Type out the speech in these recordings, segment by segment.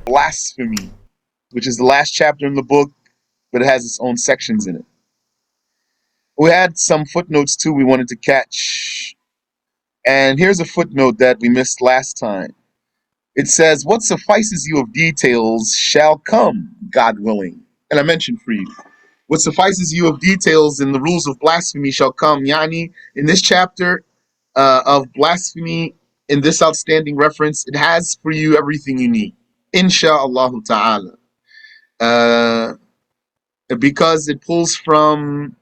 Blasphemy, which is the last chapter in the book, but it has its own sections in it. We had some footnotes too we wanted to catch. And here's a footnote that we missed last time. It says, "What suffices you of details shall come, God willing." And I mentioned for you, what suffices you of details in the rules of blasphemy shall come. Yani, in this chapter of blasphemy, in this outstanding reference, it has for you everything you need. Insha'Allah ta'ala. Uh, because it pulls from,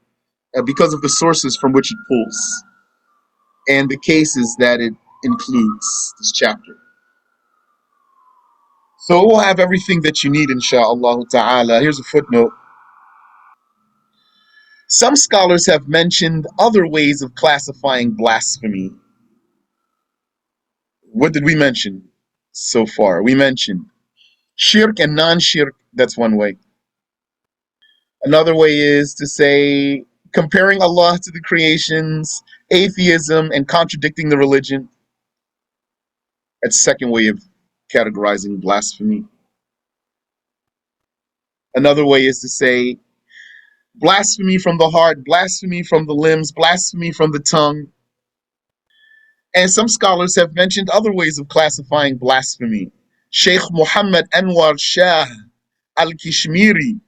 because of the sources from which it pulls and the cases that it includes, this chapter. So it will have everything that you need, insha'Allah ta'ala. Here's a footnote. Some scholars have mentioned other ways of classifying blasphemy. What did we mention so far? We mentioned shirk and non-shirk. That's one way. Another way is to say comparing Allah to the creations, atheism, and contradicting the religion. That's the second way of categorizing blasphemy. Another way is to say blasphemy from the heart, blasphemy from the limbs, blasphemy from the tongue. And some scholars have mentioned other ways of classifying blasphemy. Sheikh Muhammad Anwar Shah al-Kishmiri,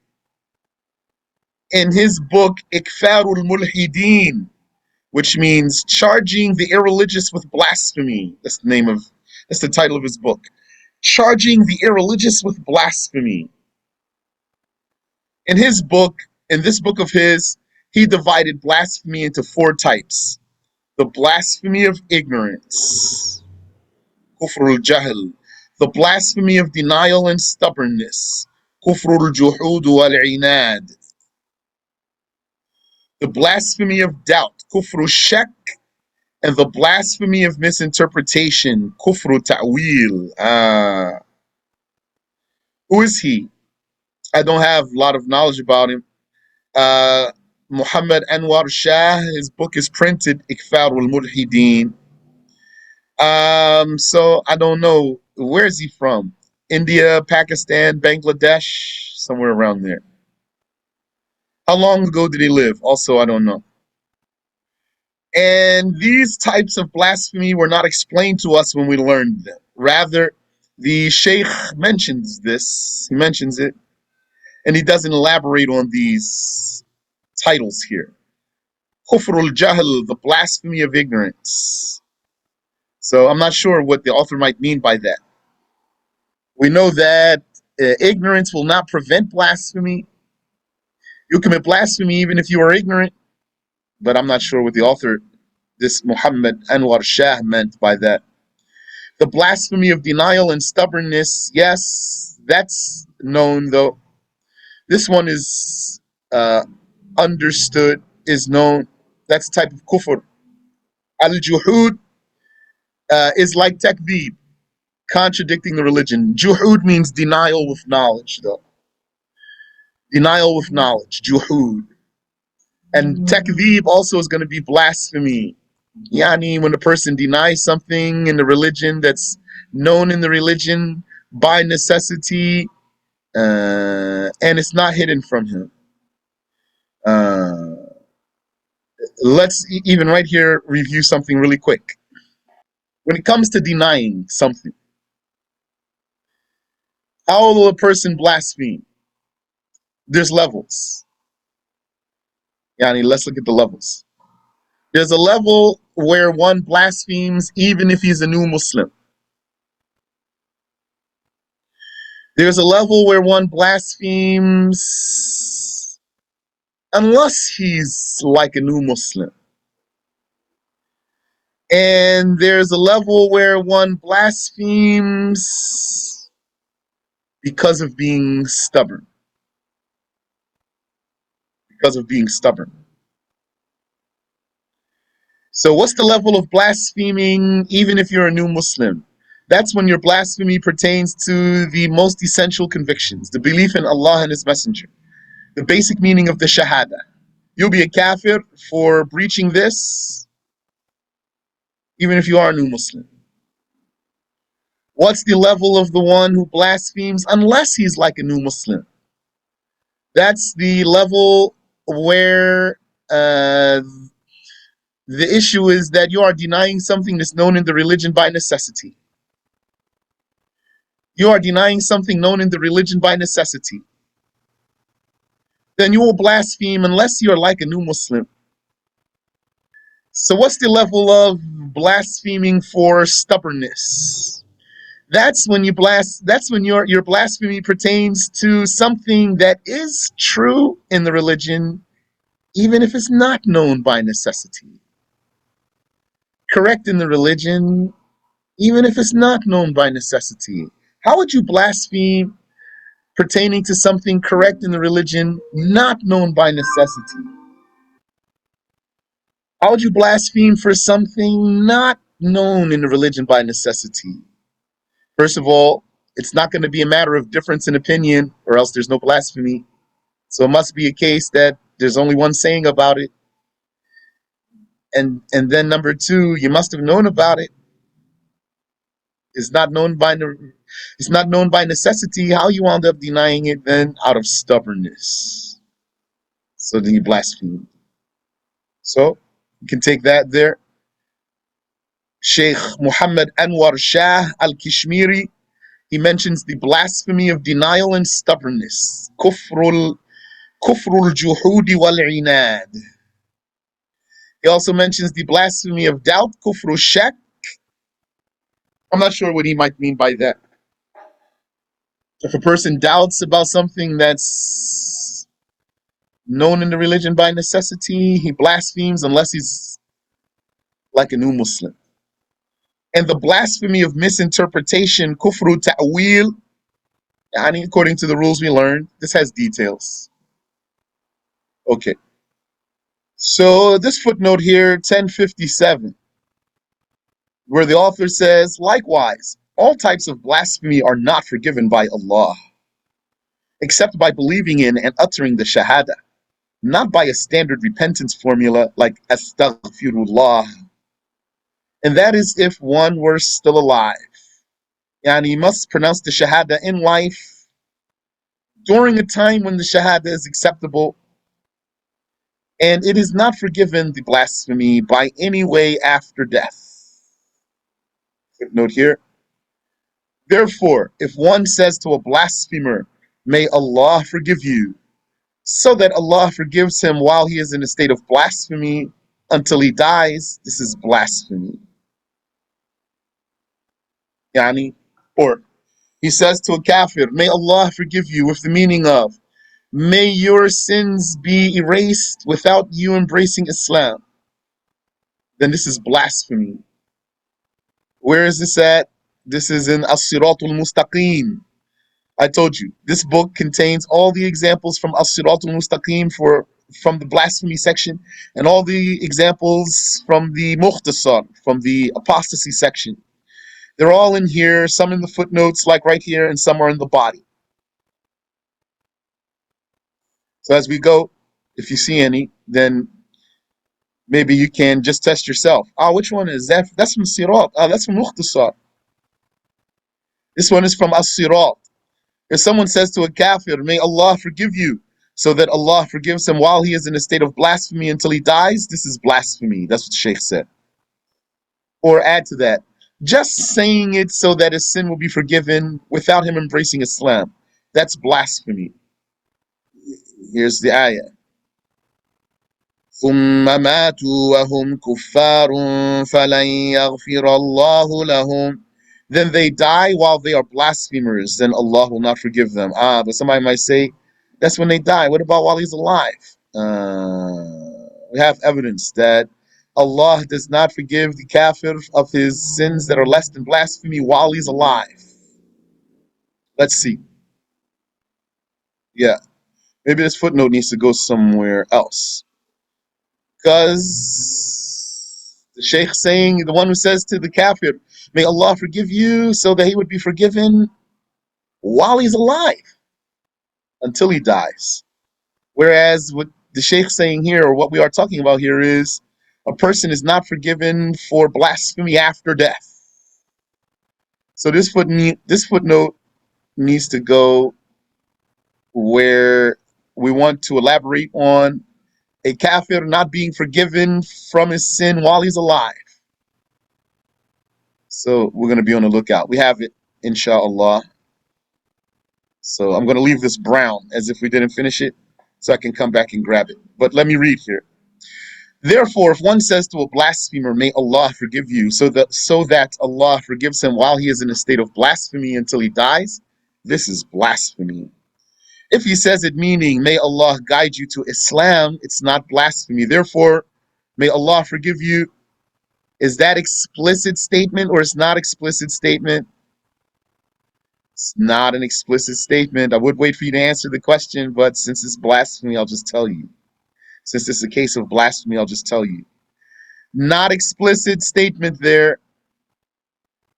in his book Ikfarul Mulhideen, which means charging the irreligious with blasphemy. That's the title of his book. Charging the irreligious with blasphemy. In his book, in this book of his, he divided blasphemy into four types. The blasphemy of ignorance, kufrul jahl. The blasphemy of denial and stubbornness, kufrul juhud wal inad. The blasphemy of doubt, kufru shak. And the blasphemy of misinterpretation, kufru ta'wil. Who is he? I don't have a lot of knowledge about him. Muhammad Anwar Shah, his book is printed, Ikfarul Mulhideen. So I don't know. Where is he from? India, Pakistan, Bangladesh, somewhere around there. How long ago did he live? Also, I don't know. And these types of blasphemy were not explained to us when we learned them. Rather, the Sheikh mentions this, he mentions it, and he doesn't elaborate on these titles here. Kufrul Jahl, the blasphemy of ignorance. So I'm not sure what the author might mean by that. We know that ignorance will not prevent blasphemy. You commit blasphemy even if you are ignorant, but I'm not sure what the author, this Muhammad Anwar Shah, meant by that. The blasphemy of denial and stubbornness, yes, that's known though. This one is understood, is known. That's a type of kufr. Al-juhud is like takdeeb, contradicting the religion. Juhud means denial with knowledge, though. Denial with knowledge, juhud. And takdeeb also is going to be blasphemy. Yani, when a person denies something in the religion that's known in the religion by necessity, and it's not hidden from him. Let's even right here review something really quick. When it comes to denying something, how will a person blaspheme? There's levels. Yani, let's look at the levels. There's a level where one blasphemes even if he's a new Muslim. There's a level where one blasphemes unless he's like a new Muslim. And there's a level where one blasphemes because of being stubborn. Because of being stubborn. So what's the level of blaspheming even if you're a new Muslim? That's when your blasphemy pertains to the most essential convictions, the belief in Allah and His Messenger, the basic meaning of the Shahada. You'll be a kafir for breaching this, even if you are a new Muslim. What's the level of the one who blasphemes unless he's like a new Muslim? That's the level where the issue is that you are denying something that's known in the religion by necessity. You are denying something known in the religion by necessity. Then you will blaspheme unless you're like a new Muslim. So what's the level of blaspheming for stubbornness? That's when your blasphemy pertains to something that is true in the religion, even if it's not known by necessity. Correct in the religion, even if it's not known by necessity. How would you blaspheme pertaining to something correct in the religion, not known by necessity? How would you blaspheme for something not known in the religion by necessity? First of all, it's not going to be a matter of difference in opinion, or else there's no blasphemy. So it must be a case that there's only one saying about it. And then number two, you must have known about it. It's not known by necessity. How you wound up denying it then? Out of stubbornness. So then you blaspheme. So you can take that there. Sheikh Muhammad Anwar Shah al-Kashmiri, he mentions the blasphemy of denial and stubbornness. Kufrul juhudi wal inad. He also mentions the blasphemy of doubt, kufru shak. I'm not sure what he might mean by that. If a person doubts about something that's known in the religion by necessity, he blasphemes unless he's like a new Muslim. And the blasphemy of misinterpretation, kufru ta'wil, according to the rules we learned, this has details. Okay. So this footnote here, 1057, where the author says, likewise, all types of blasphemy are not forgiven by Allah, except by believing in and uttering the Shahada, not by a standard repentance formula like Astaghfirullah. And that is if one were still alive. And he must pronounce the Shahada in life during a time when the Shahada is acceptable. And it is not forgiven, the blasphemy, by any way after death. Footnote here. Therefore, if one says to a blasphemer, may Allah forgive you, so that Allah forgives him while he is in a state of blasphemy until he dies, this is blasphemy. Or he says to a kafir, may Allah forgive you, with the meaning of, may your sins be erased without you embracing Islam. Then this is blasphemy. Where is this at? This is in As-Siratul Mustaqim. I told you, this book contains all the examples from As-Siratul Mustaqim from the blasphemy section, and all the examples from the Mukhtasar, from the apostasy section. They're all in here, some in the footnotes, like right here, and some are in the body. So as we go, if you see any, then maybe you can just test yourself. Which one is that? That's from Sirat. That's from Mukhtasar. This one is from As-Sirat. If someone says to a kafir, may Allah forgive you, so that Allah forgives him while he is in a state of blasphemy until he dies, this is blasphemy. That's what Sheikh said. Or add to that, just saying it so that his sin will be forgiven without him embracing Islam. That's blasphemy. Here's the ayah. ثم ماتوا وهم كفار فلن يغفر الله لهم. Then they die while they are blasphemers, then Allah will not forgive them. But somebody might say, that's when they die. What about while he's alive? We have evidence that Allah does not forgive the kafir of his sins that are less than blasphemy while he's alive. Let's see. Yeah, maybe this footnote needs to go somewhere else. Because the Sheikh saying, the one who says to the kafir, may Allah forgive you, so that he would be forgiven while he's alive until he dies. Whereas what the Sheikh saying here, or what we are talking about here, is a person is not forgiven for blasphemy after death. So this footnote needs to go where we want to elaborate on a kafir not being forgiven from his sin while he's alive. So we're going to be on the lookout. We have it, inshallah. So I'm going to leave this brown as if we didn't finish it so I can come back and grab it. But let me read here. Therefore, if one says to a blasphemer, may Allah forgive you, so that Allah forgives him while he is in a state of blasphemy until he dies, this is blasphemy. If he says it meaning, may Allah guide you to Islam, it's not blasphemy. Therefore, may Allah forgive you. Is that explicit statement or it's not explicit statement? It's not an explicit statement. I would wait for you to answer the question, but since it's blasphemy, I'll just tell you. Since it's a case of blasphemy, I'll just tell you. Not explicit statement there,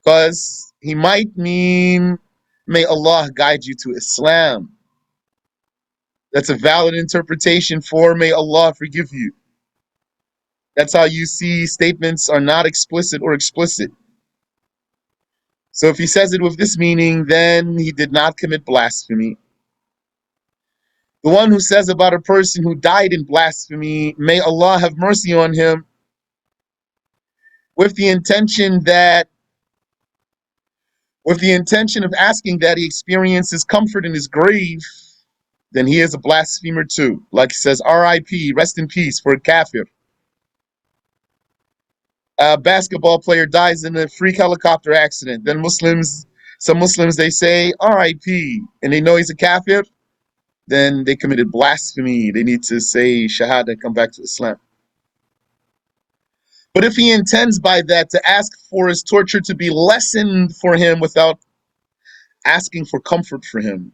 because he might mean, may Allah guide you to Islam. That's a valid interpretation for may Allah forgive you. That's how you see statements are not explicit or explicit. So if he says it with this meaning, then he did not commit blasphemy. The one who says about a person who died in blasphemy, may Allah have mercy on him, with the intention of asking that he experiences comfort in his grave, then he is a blasphemer too. Like he says, R.I.P., rest in peace for a kafir. A basketball player dies in a freak helicopter accident. Then some Muslims, they say R.I.P., and they know he's a kafir, then they committed blasphemy. They need to say Shahada, come back to Islam. But if he intends by that to ask for his torture to be lessened for him without asking for comfort for him,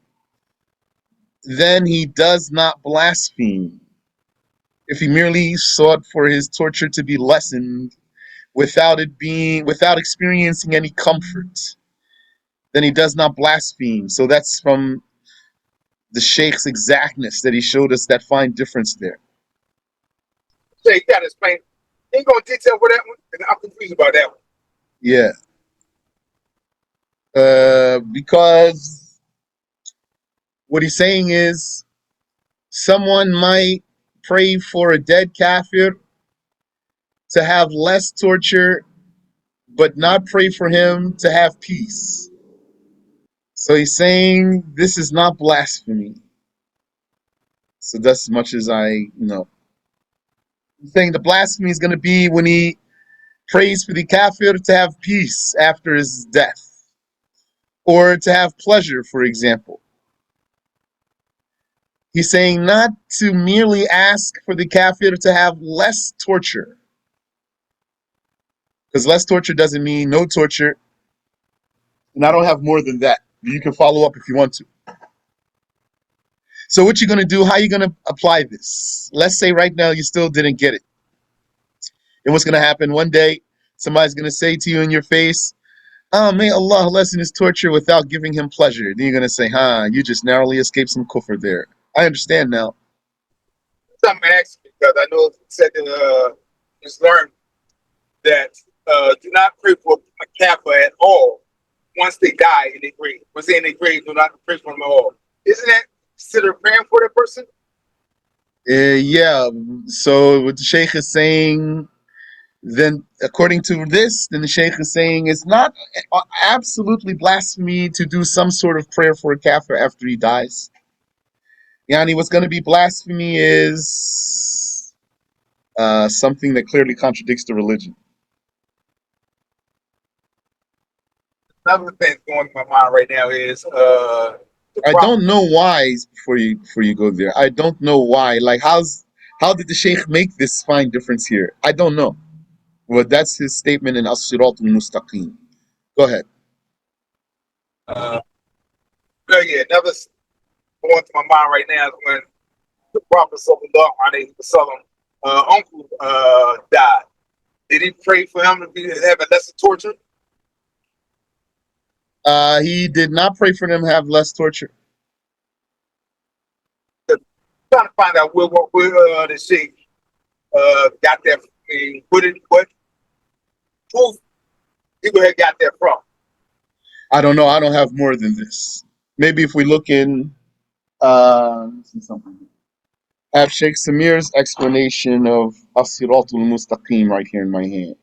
then he does not blaspheme. If he merely sought for his torture to be lessened without experiencing any comfort, then he does not blaspheme. So that's from the Sheikh's exactness that he showed us that fine difference there. So you got to explain. Ain't going to detail for that one, and I'm confused about that one. Yeah. Because what he's saying is someone might pray for a dead kafir to have less torture, but not pray for him to have peace. So he's saying this is not blasphemy. So that's as much as I know. He's saying the blasphemy is going to be when he prays for the kafir to have peace after his death, or to have pleasure, for example. He's saying not to merely ask for the kafir to have less torture, because less torture doesn't mean no torture, and I don't have more than that. You can follow up if you want to. So what you're going to do, how you're going to apply this? Let's say right now you still didn't get it. And what's going to happen? One day, somebody's going to say to you in your face, oh, may Allah lessen his torture without giving him pleasure. Then you're going to say, you just narrowly escaped some kufr there. I understand now. Something asked me because I know it said that it's learned that do not pray for a kafir at all once they die in their grave. Once they're in their grave, do not pray for them at all. Isn't that considered praying for that person? Yeah. So what the Sheikh is saying, then according to this, then the Sheikh is saying it's not absolutely blasphemy to do some sort of prayer for a kafir after he dies. Yani, what's going to be blasphemy is something that clearly contradicts the religion. Another thing going in my mind right now is I don't know why. Before you go there, I don't know why. Like, how did the Sheikh make this fine difference here? I don't know. Well, that's his statement in As-Sirat al-Mustaqim. Go ahead. Another going to my mind right now is when the Prophet Sallallahu Alaihi Wasallam uncle died. Did he pray for him to have a lesser torture? He did not pray for them to have less torture. Trying to find out where the Sheikh got that. What proof he got that from? I don't know. I don't have more than this. Maybe if we look in, let's see something. I have Sheikh Samir's explanation of As-Siratul Mustaqim right here in my hand.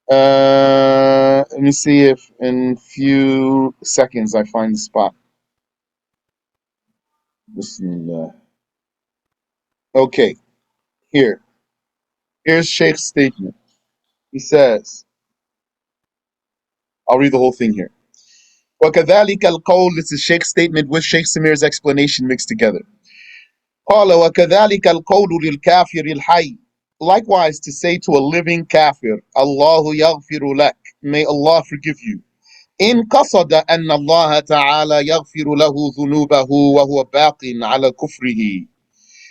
Let me see if in few seconds I find the spot. Bismillah. Okay, here. Here's Sheikh's statement. He says, I'll read the whole thing here. وكذلك القول, this is Sheikh's statement with Sheikh Samir's explanation mixed together. قال وكذلك القول للكافر الحي. Likewise to say to a living kafir, الله يغفر لك, may Allah forgive you. إن قصد أن الله تعالى يغفر له ذنوبه وهو باق على كفره.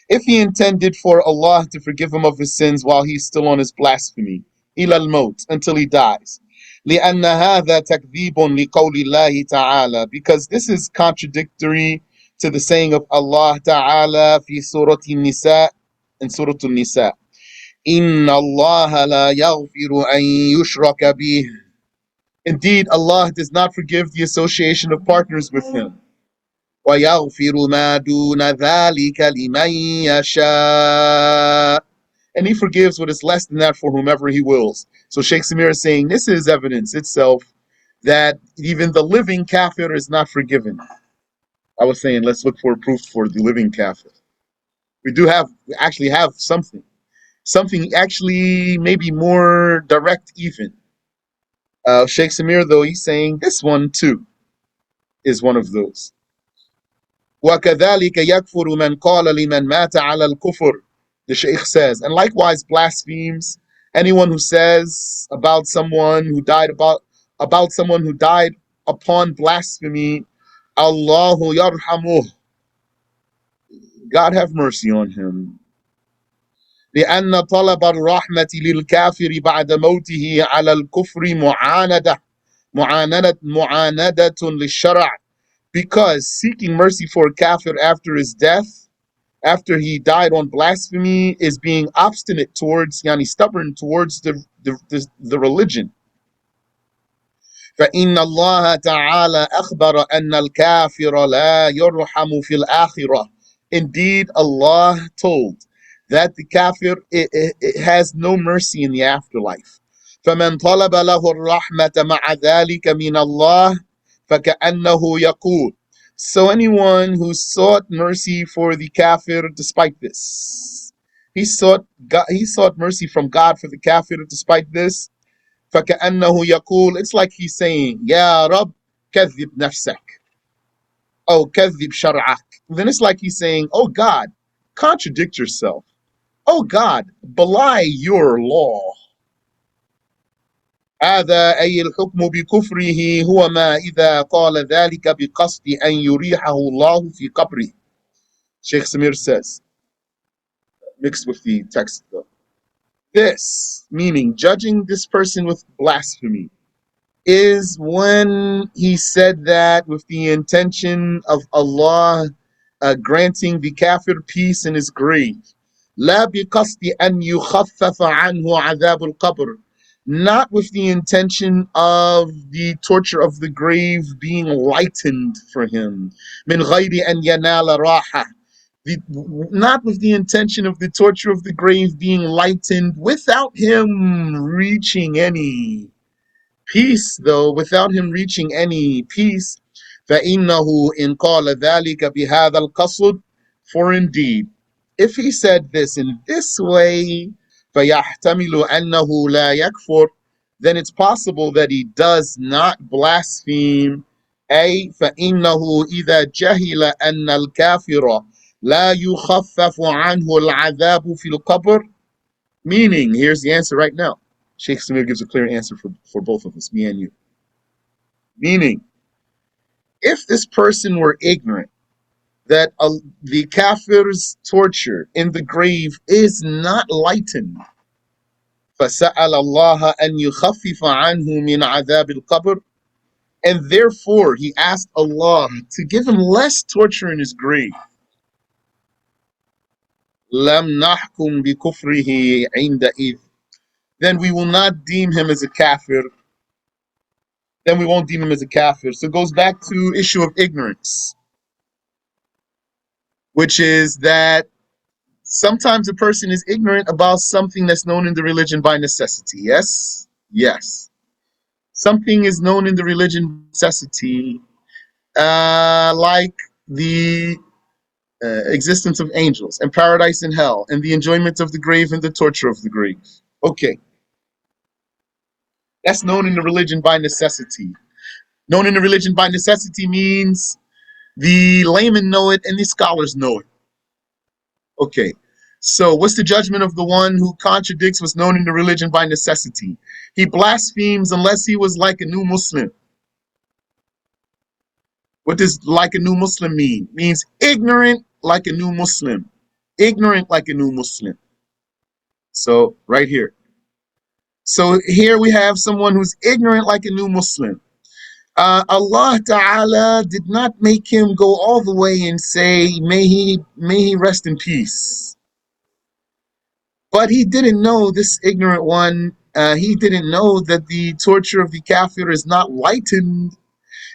If he intended for Allah to forgive him of his sins while he's still on his blasphemy, إلى الموت, until he dies. لأن هذا تكذيب لقول الله تعالى, because this is contradictory to the saying of Allah Ta'ala في سورة النساء, in Surah An-Nisa. إن الله لا يغفر أن يشرك به. Indeed, Allah does not forgive the association of partners with him. وَيَغْفِرُ مَا دُونَ ذَلِكَ لِمَن يَشَاءُ. And he forgives what is less than that for whomever he wills. So Sheikh Samir is saying this is evidence itself that even the living kafir is not forgiven. I was saying let's look for proof for the living kafir. We actually have something actually maybe more direct even. Sheikh Samir though, he's saying this one too is one of those. وَكَذَلِكَ يَكْفُرُ مَنْ قَالَ لِمَنْ مَاتَ عَلَى الْكُفْرِ. The Shaykh says, and likewise blasphemes anyone who says about someone who died upon blasphemy, Allahu yarhamuh, God have mercy on him. لأن طلب الرحمة للكافر بعد موته على الكفر معاندة للشرع. Because seeking mercy for a kafir after his death, after he died on blasphemy, is being obstinate towards, yani stubborn towards the religion. فإن الله تعالى أخبر أن الكافر لا يرحم في الآخرة. Indeed, Allah told that the kafir it has no mercy in the afterlife. فمن طلب له الرحمة مع ذلك من الله فكأنه يقول. So anyone who sought mercy for the kafir despite this, he sought mercy from God for the kafir despite this. فكأنه يقول, it's like he's saying, يا رب كذب نفسك أو كذب شرعك. Then it's like he's saying, oh God, contradict yourself. Oh God, belie your law. هذا أي الحكم بكفره هو ما إذا قال ذلك بقصد أن يريحه الله في قبره. Sheikh Samir says, mixed with the text though. This, meaning judging this person with blasphemy, is when he said that with the intention of Allah granting the kafir peace in his grave. لا بقصد أن يخفف عنه عذاب القبر. Not with the intention of the torture of the grave being lightened for him. من غير أن ينال راحة. Not with the intention of the torture of the grave being lightened without him reaching any peace, though, without him reaching any peace. فإنه إن قال ذلك بهذا القصد, for indeed, if he said this in this way, فيحتمل أنه لا يكفر, then it's possible that he does not blaspheme. أي فإنه إذا جهل أن الكافر لا يخفف عنه العذاب في القبر. Meaning, here's the answer right now. Sheikh Samir gives a clear answer for both of us, me and you. Meaning, if this person were ignorant that the kafir's torture in the grave is not lightened, فَسَأَلَ اللَّهَ أَنْ يُخَفِّفَ عَنْهُ مِنْ عَذَابِ الْقَبْرِ, and therefore he asked Allah to give him less torture in his grave. لَمْ نَحْكُمْ بِكُفْرِهِ عِنْدَئِذ, then we will not deem him as a kafir then we won't deem him as a kafir. So it goes back to issue of ignorance, which is that sometimes a person is ignorant about something that's known in the religion by necessity. Yes? Yes. Something is known in the religion by necessity, like the existence of angels and paradise and hell and the enjoyment of the grave and the torture of the grave. Okay, that's known in the religion by necessity. Known in the religion by necessity means the laymen know it and the scholars know it. Okay, so what's the judgment of the one who contradicts what's known in the religion by necessity? He blasphemes unless he was like a new Muslim. What does like a new Muslim mean? It means ignorant like a new Muslim. Ignorant like a new Muslim. So, right here. So, here we have someone who's ignorant like a new Muslim. Allah Ta'ala did not make him go all the way and say, may he rest in peace. But he didn't know, this ignorant one, he didn't know that the torture of the kafir is not lightened.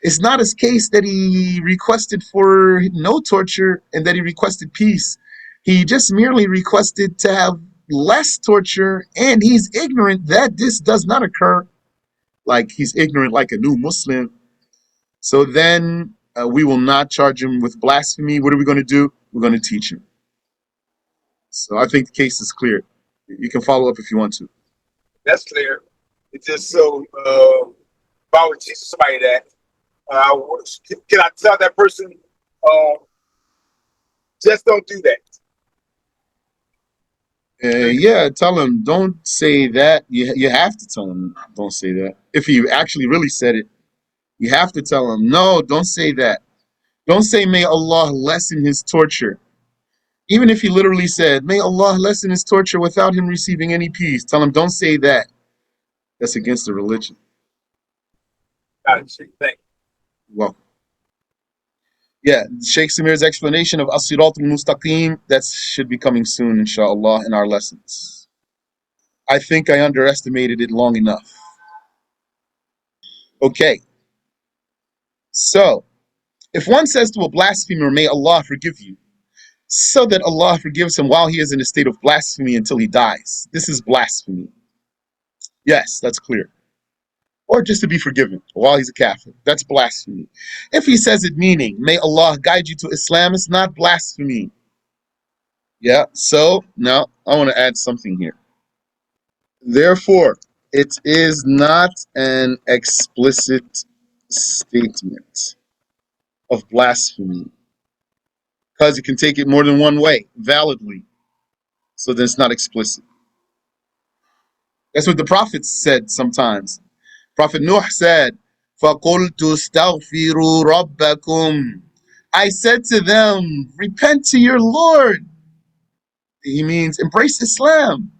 It's not his case that he requested for no torture and that he requested peace. He just merely requested to have less torture, and he's ignorant that this does not occur. Like he's ignorant like a new Muslim. So then we will not charge him with blasphemy. What are we going to do? We're going to teach him. So I think the case is clear. You can follow up if you want to. That's clear. It's just so if I would teach somebody that, can I tell that person, just don't do that? Yeah, tell him don't say that. You have to tell him don't say that. If he actually really said it, you have to tell him no, don't say that. Don't say may Allah lessen his torture. Even if he literally said may Allah lessen his torture without him receiving any peace, tell him don't say that. That's against the religion. Got it. Thank you. Welcome. Yeah, Sheikh Samir's explanation of As-Sirat al-Mustaqim, that should be coming soon, inshallah, in our lessons. I think I underestimated it long enough. Okay. So, if one says to a blasphemer, may Allah forgive you, so that Allah forgives him while he is in a state of blasphemy until he dies, this is blasphemy. Yes, that's clear. Or just to be forgiven while he's a kafir. That's blasphemy. If he says it meaning, may Allah guide you to Islam, it's not blasphemy. Yeah, so now I want to add something here. Therefore, it is not an explicit statement of blasphemy because you can take it more than one way, validly. So then it's not explicit. That's what the prophets said sometimes. Prophet Nuh said, فَقُلْتُ اسْتَغْفِرُوا رَبَّكُمْ. I said to them, repent to your Lord. He means embrace Islam.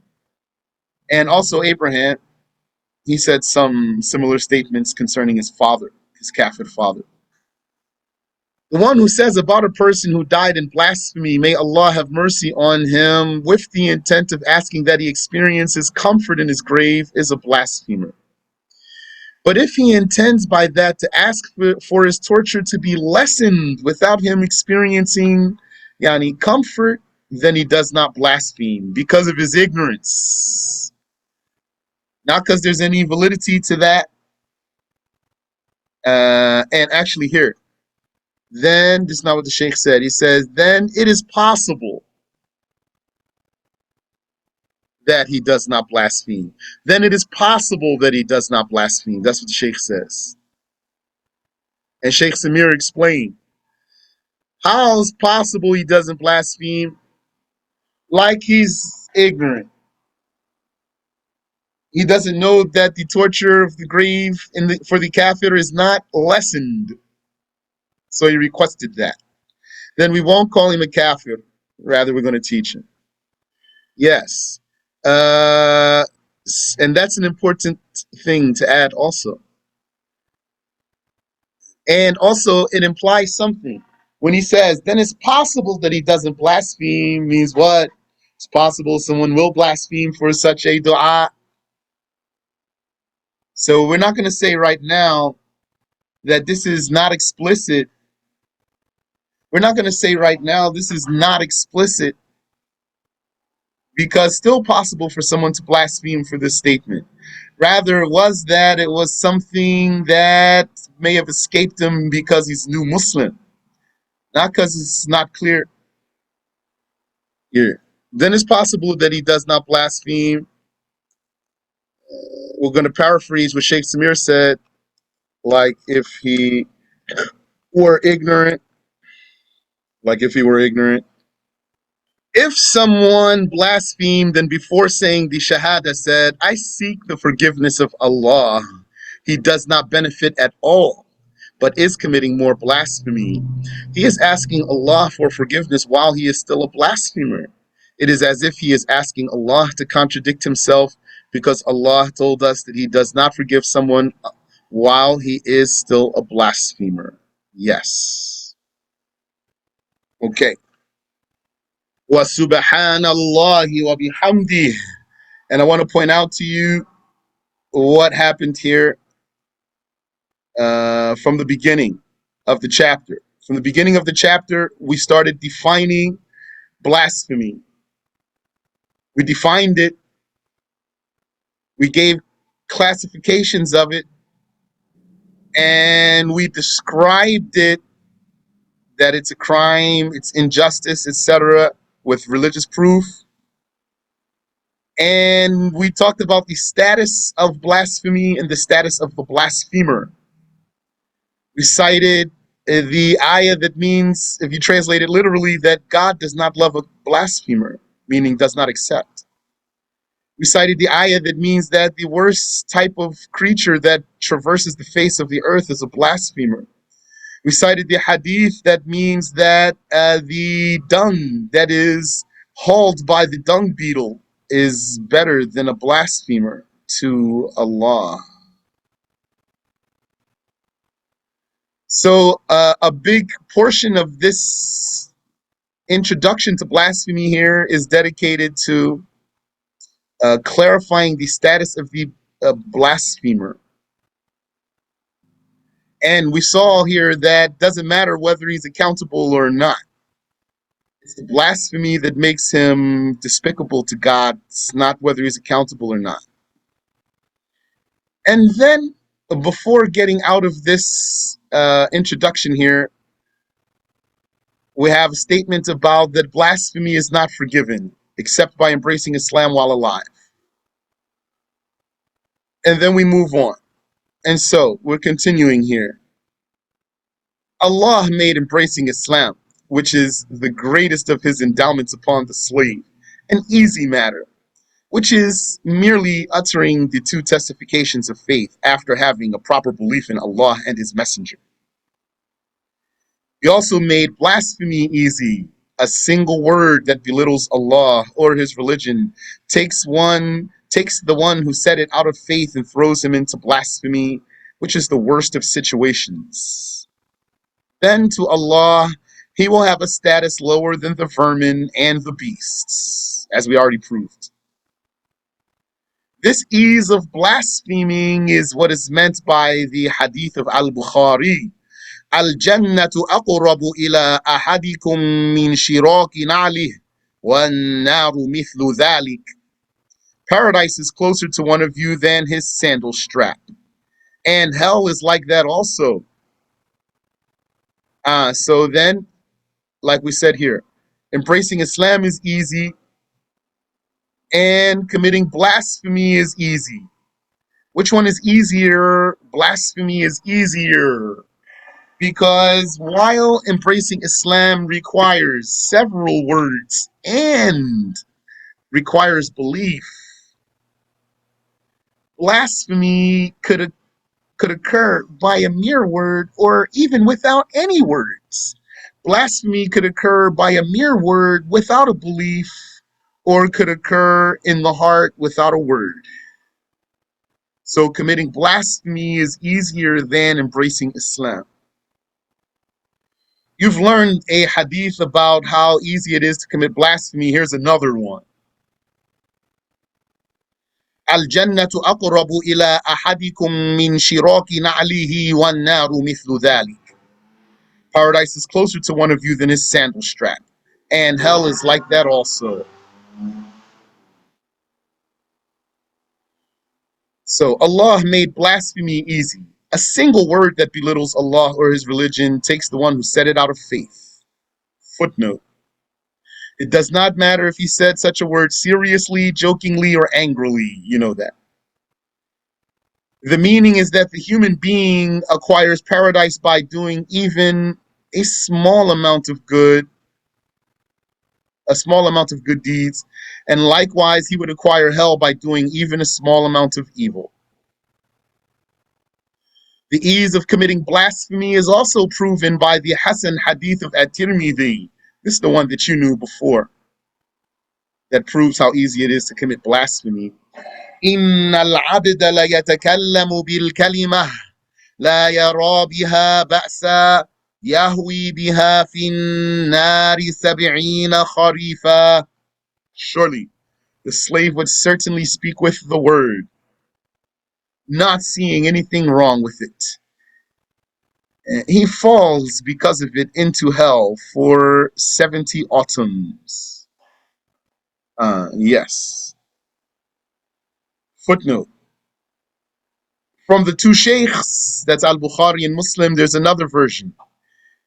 And also Abraham, he said some similar statements concerning his father, his kafir father. The one who says about a person who died in blasphemy, may Allah have mercy on him, with the intent of asking that he experiences comfort in his grave, is a blasphemer. But if he intends by that to ask for his torture to be lessened without him experiencing comfort, then he does not blaspheme because of his ignorance. Not because there's any validity to that. And actually here, then this is not what the Sheikh said. He says, then it is possible that he does not blaspheme. Then it is possible that he does not blaspheme. That's what the Sheikh says. And Sheikh Samir explained, how is possible he doesn't blaspheme? Like he's ignorant. He doesn't know that the torture of the grave for the kafir is not lessened. So he requested that. Then we won't call him a kafir. Rather, we're going to teach him. Yes. And that's an important thing to add also. And also, it implies something. When he says, then it's possible that he doesn't blaspheme, means what? It's possible someone will blaspheme for such a dua. So we're not going to say right now that this is not explicit. We're not going to say right now this is not explicit because still possible for someone to blaspheme for this statement. Rather, it was something that may have escaped him because he's new Muslim, not because it's not clear here. Then it's possible that he does not blaspheme. We're going to paraphrase what Sheikh Samir said, like if he were ignorant, like if he were ignorant. If someone blasphemed and before saying the Shahada said, I seek the forgiveness of Allah, he does not benefit at all, but is committing more blasphemy. He is asking Allah for forgiveness while he is still a blasphemer. It is as if he is asking Allah to contradict himself because Allah told us that he does not forgive someone while he is still a blasphemer. Yes. Okay. Wa subhanallahi wa bihamdih. And I want to point out to you what happened here from the beginning of the chapter. From the beginning of the chapter, we started defining blasphemy. We defined it. We gave classifications of it, and we described it that it's a crime, it's injustice, etc., with religious proof. And we talked about the status of blasphemy and the status of the blasphemer. We cited the ayah that means, if you translate it literally, that God does not love a blasphemer, meaning does not accept. We cited the ayah that means that the worst type of creature that traverses the face of the earth is a blasphemer. We cited the hadith that means that the dung that is hauled by the dung beetle is better than a blasphemer to Allah. So a big portion of this introduction to blasphemy here is dedicated to clarifying the status of the blasphemer. And we saw here that doesn't matter whether he's accountable or not. It's the blasphemy that makes him despicable to God. It's not whether he's accountable or not. And then, before getting out of this introduction here, we have a statement about that blasphemy is not forgiven except by embracing Islam while alive. And then we move on. And so, we're continuing here. Allah made embracing Islam, which is the greatest of his endowments upon the slave, an easy matter, which is merely uttering the two testifications of faith after having a proper belief in Allah and his messenger. He also made blasphemy easy. A single word that belittles Allah or his religion takes the one who said it out of faith and throws him into blasphemy, which is the worst of situations. Then to Allah, he will have a status lower than the vermin and the beasts, as we already proved. This ease of blaspheming is what is meant by the hadith of Al-Bukhari. Al-Jannatu aqrabu ila ahadikum min shiraki na'lih wan-naru mithlu dhalik. Paradise is closer to one of you than his sandal strap. And hell is like that also. So then, like we said here, embracing Islam is easy and committing blasphemy is easy. Which one is easier? Blasphemy is easier. Because while embracing Islam requires several words and requires belief, blasphemy could occur by a mere word or even without any words. Blasphemy could occur by a mere word without a belief, or could occur in the heart without a word. So committing blasphemy is easier than embracing Islam. You've learned a hadith about how easy it is to commit blasphemy. Here's another one. الجنة أقرب إلى أحدكم من شراك نعله والنار مثل ذلك. Paradise is closer to one of you than his sandal strap, and hell is like that also. So Allah made blasphemy easy. A single word that belittles Allah or his religion takes the one who said it out of faith. Footnote. It does not matter if he said such a word seriously, jokingly, or angrily. You know that. The meaning is that the human being acquires paradise by doing even a small amount of good, a small amount of good deeds, and likewise he would acquire hell by doing even a small amount of evil. The ease of committing blasphemy is also proven by the Hasan hadith of At-Tirmidhi. This is the one that you knew before, that proves how easy it is to commit blasphemy. إن العبد ليتكلم بالكلمة لا يرى بها بأسا يهوي بها في النار 70 خريفا. Surely the slave would certainly speak with the word, not seeing anything wrong with it. He falls because of it into hell for 70 autumns. Yes. Footnote. From the two sheikhs, that's Al-Bukhari and Muslim, there's another version.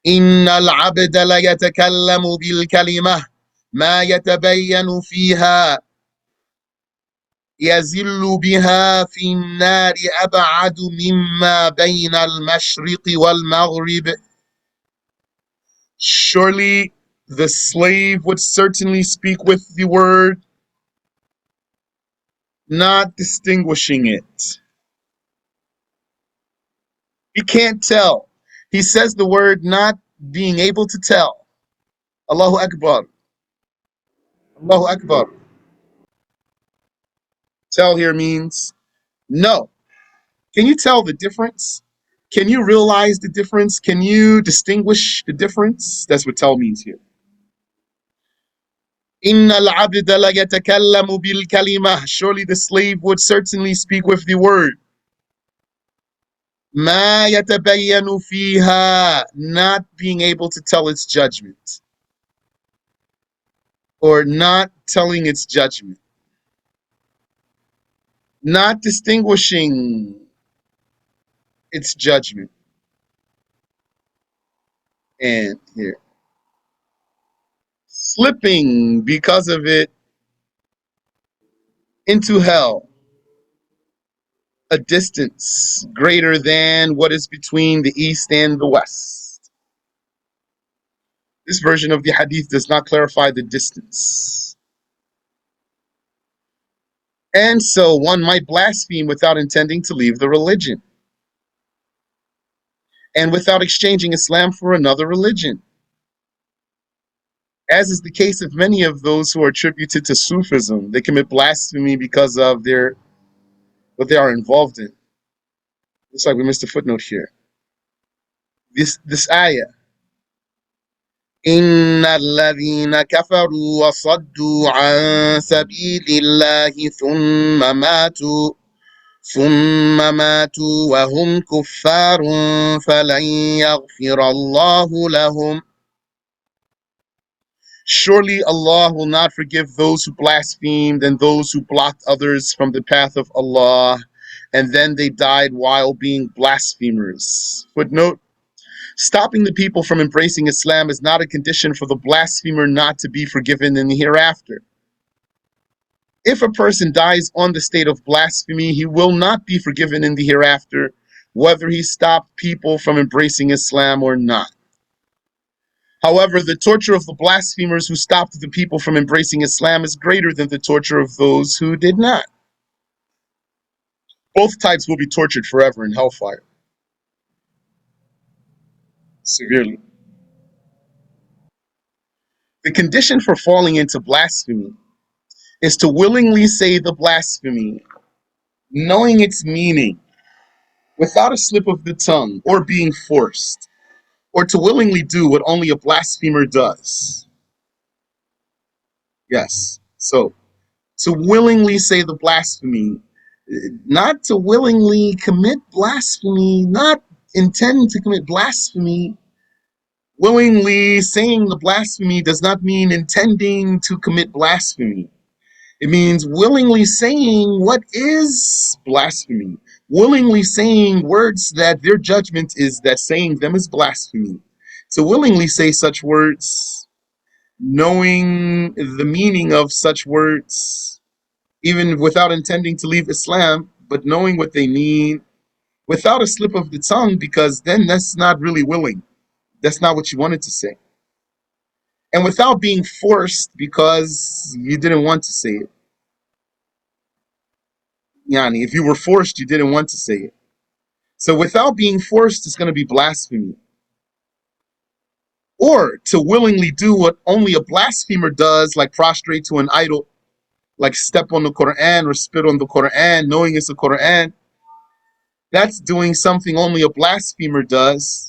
إن العبد ليتكلم بالكلمة ما يتبين فيها يزل بها في النار أبعد مما بين المشرق والمغرب. Surely the slave would certainly speak with the word, not distinguishing it. He can't tell. He says the word not being able to tell. Allahu Akbar. Allahu Akbar. Tell here means no. Can you tell the difference? Can you realize the difference? Can you distinguish the difference? That's what tell means here. إن العبد ليتكلم بالكلمة. Surely the slave would certainly speak with the word. ما يتبين فيها. Not being able to tell its judgment. Or not telling its judgment. Not distinguishing its judgment. And here. Slipping because of it into hell. A distance greater than what is between the east and the west. This version of the hadith does not clarify the distance. And so one might blaspheme without intending to leave the religion, and without exchanging Islam for another religion, as is the case of many of those who are attributed to Sufism. They commit blasphemy because of what they are involved in. Looks like we missed a footnote here. This ayah. إن الذين كفروا وصدوا عن سبيل الله ثم ماتوا وهم كفار فلن يغفر الله لهم. Surely Allah will not forgive those who blasphemed and those who blocked others from the path of Allah, and then they died while being blasphemers. Footnote. Stopping the people from embracing Islam is not a condition for the blasphemer not to be forgiven in the hereafter. If a person dies on the state of blasphemy, he will not be forgiven in the hereafter, whether he stopped people from embracing Islam or not. However, the torture of the blasphemers who stopped the people from embracing Islam is greater than the torture of those who did not. Both types will be tortured forever in hellfire. Severely. The condition for falling into blasphemy is to willingly say the blasphemy, knowing its meaning, without a slip of the tongue or being forced, or to willingly do what only a blasphemer does. Yes. So, to willingly say the blasphemy, Not to willingly commit blasphemy, not intend to commit blasphemy. Willingly saying the blasphemy does not mean intending to commit blasphemy. It means willingly saying what is blasphemy, willingly saying words that their judgment is that saying them is blasphemy. To willingly say such words, knowing the meaning of such words, even without intending to leave Islam, but knowing what they mean without a slip of the tongue, because then that's not really willing. That's not what you wanted to say. And without being forced because you didn't want to say it. Yani, if you were forced, you didn't want to say it. So without being forced, it's going to be blasphemy. Or to willingly do what only a blasphemer does, like prostrate to an idol, like step on the Quran or spit on the Quran, knowing it's the Quran. That's doing something only a blasphemer does.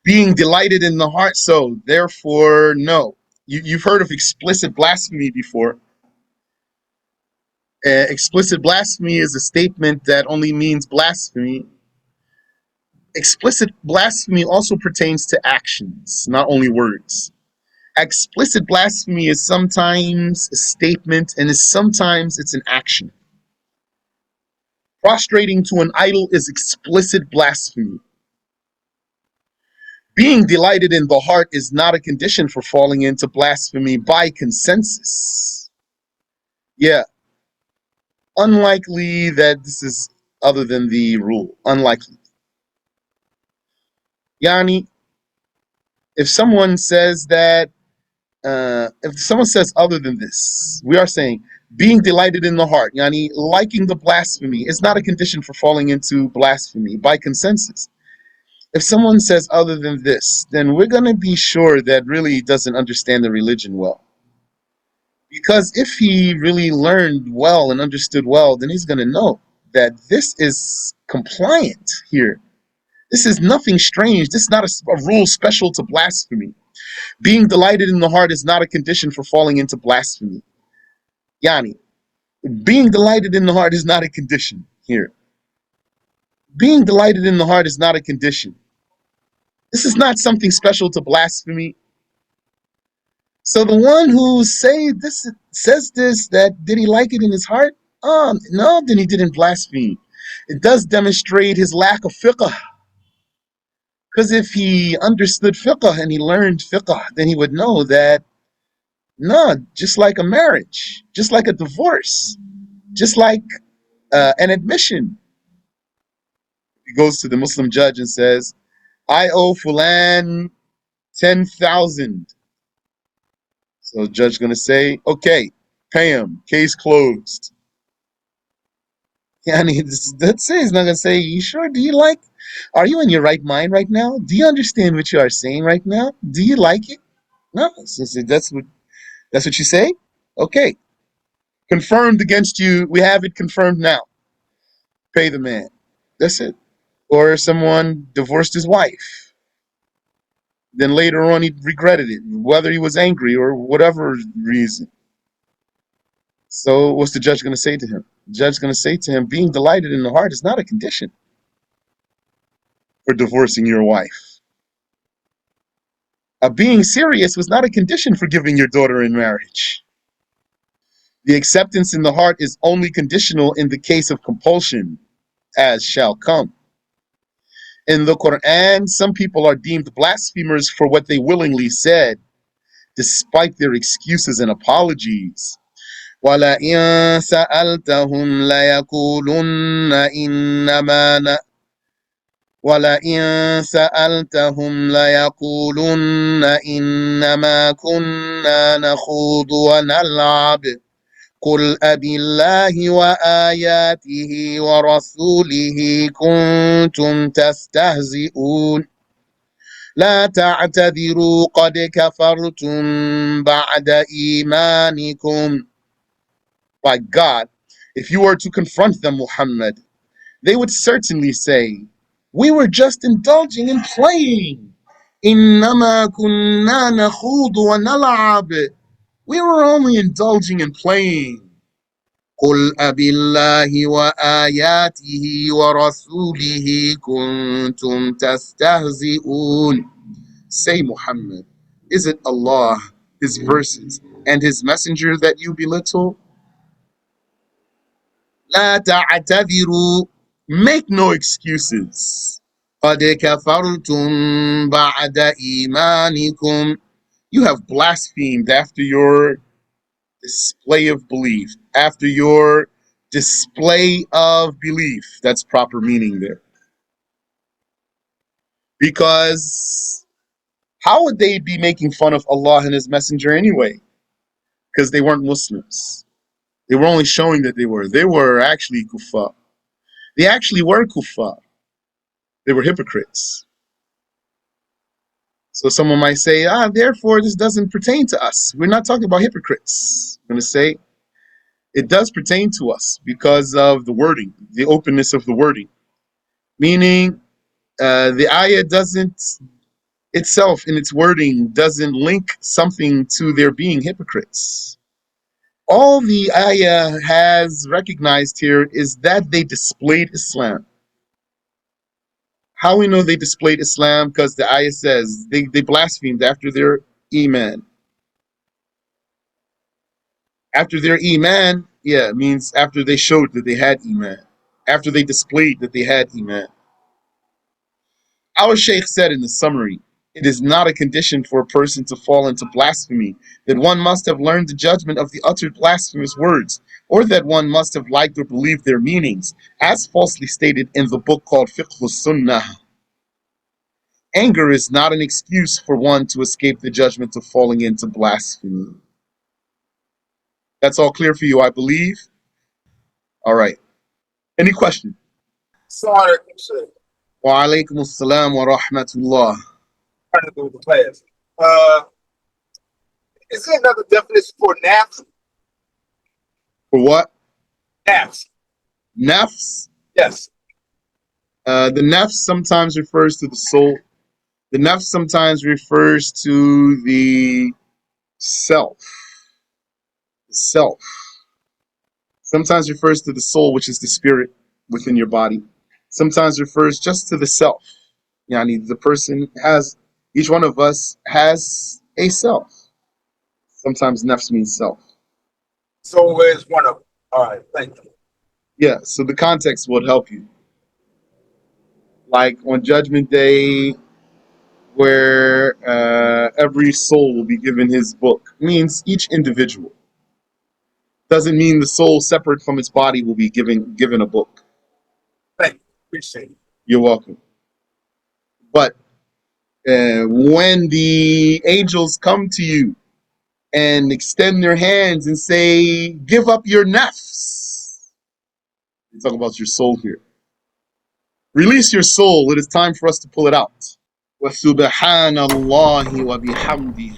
Being delighted in the heart, so therefore, no. You've heard of explicit blasphemy before. Explicit blasphemy is a statement that only means blasphemy. Explicit blasphemy also pertains to actions, not only words. Explicit blasphemy is sometimes a statement and is sometimes it's an action. Prostrating to an idol is explicit blasphemy. Being delighted in the heart is not a condition for falling into blasphemy by consensus. Yeah, unlikely that this is other than the rule. Unlikely. Yani, if someone says that, if someone says other than this, we are saying being delighted in the heart, yani liking the blasphemy, is not a condition for falling into blasphemy by consensus. If someone says other than this, then we're going to be sure that really he doesn't understand the religion well. Because if he really learned well and understood well, then he's going to know that this is compliant here. This is nothing strange. This is not a rule special to blasphemy. Being delighted in the heart is not a condition for falling into blasphemy. Yani, being delighted in the heart is not a condition here. Being delighted in the heart is not a condition. This is not something special to blasphemy. So the one who says this, that did he like it in his heart? No, then he didn't blaspheme. It does demonstrate his lack of fiqh. Because if he understood fiqh and he learned fiqh, then he would know that, no, just like a marriage, just like a divorce, just like an admission. He goes to the Muslim judge and says, I owe Fulan 10,000. So the judge is going to say, okay, pay him. Case closed. Yeah, that's it. He's not going to say, you sure? Are you in your right mind right now? Do you understand what you are saying right now? Do you like it? No. So that's what you say? Okay. Confirmed against you. We have it confirmed now. Pay the man. That's it. Or someone divorced his wife. Then later on he regretted it, whether he was angry or whatever reason. So what's the judge going to say to him? The judge is going to say to him, being delighted in the heart is not a condition for divorcing your wife. Being serious was not a condition for giving your daughter in marriage. The acceptance in the heart is only conditional in the case of compulsion, as shall come. In the Quran, some people are deemed blasphemers for what they willingly said, despite their excuses and apologies. وَلَئِن سَأَلْتَهُمْ لَيَقُولُنَّ إِنَّمَا وَلَئِن سَأَلْتَهُمْ لَيَقُولُنَّ إِنَّمَا كُنَّا نَخُوضُ وَنَلْعَبُ قُلْ أَبِاللَّهِ وَآيَاتِهِ وَرَسُولِهِ كُنتُمْ تَسْتَهْزِئُونَ لا تعتذروا قد كفرتم بعد إيمانكم. By God, if you were to confront them, Muhammad, they would certainly say, we were just indulging in playing. إِنَّمَا كُنَّا نَخُوضُ وَنَلْعَبُ. We were only indulging in playing. قل أبالله وآياته ورسوله كنتم تستهزئون. Say, Muhammad, is it Allah, His verses, and His messenger that you belittle? لا تعتذروا, make no excuses. قد كفرتم بعد إيمانكم, you have blasphemed after your display of belief, after your display of belief. That's proper meaning there. Because how would they be making fun of Allah and His Messenger anyway? Because they weren't Muslims. They were only showing that they were. They were actually kuffar. They actually were kuffar. They were hypocrites. So someone might say, therefore this doesn't pertain to us. We're not talking about hypocrites. I'm going to say, it does pertain to us because of the wording, the openness of the wording. Meaning, the ayah doesn't itself in its wording doesn't link something to their being hypocrites. All the ayah has recognized here is that they displayed Islam. How we know they displayed Islam? Because the ayah says they blasphemed after their iman. After their iman, yeah, it means after they showed that they had iman. After they displayed that they had iman. Our Shaykh said in the summary, it is not a condition for a person to fall into blasphemy that one must have learned the judgment of the uttered blasphemous words, or that one must have liked or believed their meanings, as falsely stated in the book called Fiqh Sunnah. Anger is not an excuse for one to escape the judgment of falling into blasphemy. That's all clear for you, I believe? All right. Any question? Sorry, sir. Wa alaikum assalam wa rahmatullah. Trying to do with the class. Is there another definition for naps? For what? Naps. Nafs? Yes. The nafs sometimes refers to the soul. The nafs sometimes refers to the self. The self. Sometimes refers to the soul, which is the spirit within your body. Sometimes refers just to the self. Yani the person has, each one of us has a self. Sometimes nafs means self. So where's one of them? All right, thank you. Yeah, so the context would help you. Like on Judgment Day, where every soul will be given his book, means each individual. Doesn't mean the soul separate from its body will be given a book. Thank you. Appreciate it. You're welcome. But when the angels come to you and extend their hands and say, give up your nafs, they talk about your soul here. Release your soul. It is time for us to pull it out. وَسُبْحَانَ اللَّهِ وَبِحَمْدِهِ